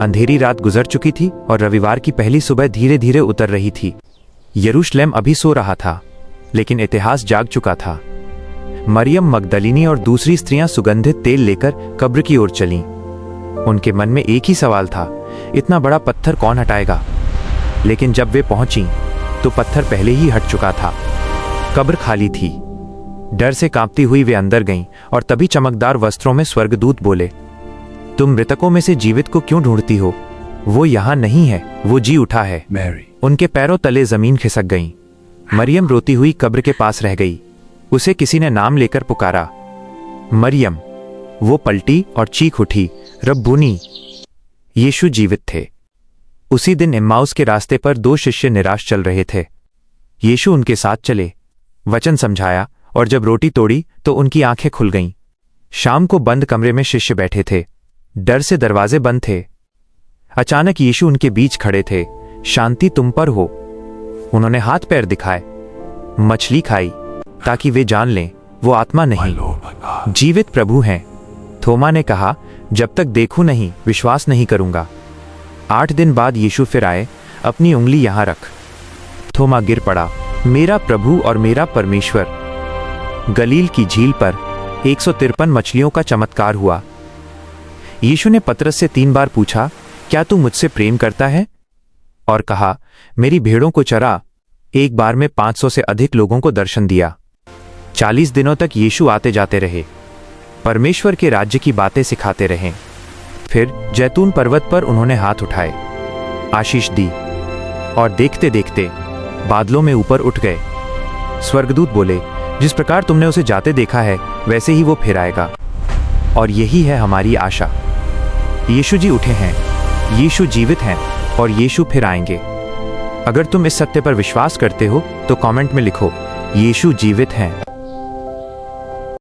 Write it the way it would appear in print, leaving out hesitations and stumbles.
अंधेरी रात गुजर चुकी थी और रविवार की पहली सुबह धीरे धीरे उतर रही थी। यरूशलेम अभी सो रहा था, लेकिन इतिहास जाग चुका था। मरियम मगदलिनी और दूसरी स्त्रियां सुगंधित तेल लेकर कब्र की ओर चलीं। उनके मन में एक ही सवाल था, इतना बड़ा पत्थर कौन हटाएगा? लेकिन जब वे पहुंची तो पत्थर पहले ही हट चुका था। कब्र खाली थी। डर से कांपती हुई वे अंदर गईं और तभी चमकदार वस्त्रों में स्वर्गदूत बोले, तुम मृतकों में से जीवित को क्यों ढूंढती हो? वो यहां नहीं है, वो जी उठा है। मैरी। उनके पैरों तले जमीन खिसक गई। मरियम रोती हुई कब्र के पास रह गई। उसे किसी ने नाम लेकर पुकारा, मरियम। वो पलटी और चीख उठी, रब्बूनी। यीशु जीवित थे। उसी दिन इम्माउस के रास्ते पर 2 शिष्य निराश चल रहे थे। यीशु उनके साथ चले, वचन समझाया और जब रोटी तोड़ी तो उनकी आंखें खुल गईं। शाम को बंद कमरे में शिष्य बैठे थे। डर से दरवाजे बंद थे। अचानक यीशु उनके बीच खड़े थे। शांति तुम पर हो। उन्होंने हाथ पैर दिखाए, मछली खाई, ताकि वे जान लें वो आत्मा नहीं, जीवित प्रभु हैं। थोमा ने कहा, जब तक देखूं नहीं विश्वास नहीं करूंगा। 8 दिन बाद यीशु फिर आए, अपनी उंगली यहां रख। थोमा गिर पड़ा, मेरा प्रभु और मेरा परमेश्वर। गलील की झील पर 153 मछलियों का चमत्कार हुआ। यीशु ने पतरस से 3 बार पूछा, क्या तू मुझसे प्रेम करता है? और कहा, मेरी भेड़ों को चरा। एक बार में 500 से अधिक लोगों को दर्शन दिया। 40 दिनों तक यीशु आते जाते रहे, परमेश्वर के राज्य की बातें सिखाते रहे। फिर जैतून पर्वत पर उन्होंने हाथ उठाए, आशीष दी और देखते देखते बादलों में ऊपर उठ गए। स्वर्गदूत बोले, जिस प्रकार तुमने उसे जाते देखा है वैसे ही वो फिर आएगा। और यही है हमारी आशा। यीशु जी उठे हैं, यीशु जीवित हैं और यीशु फिर आएंगे। अगर तुम इस सत्य पर विश्वास करते हो तो कमेंट में लिखो, यीशु जीवित हैं।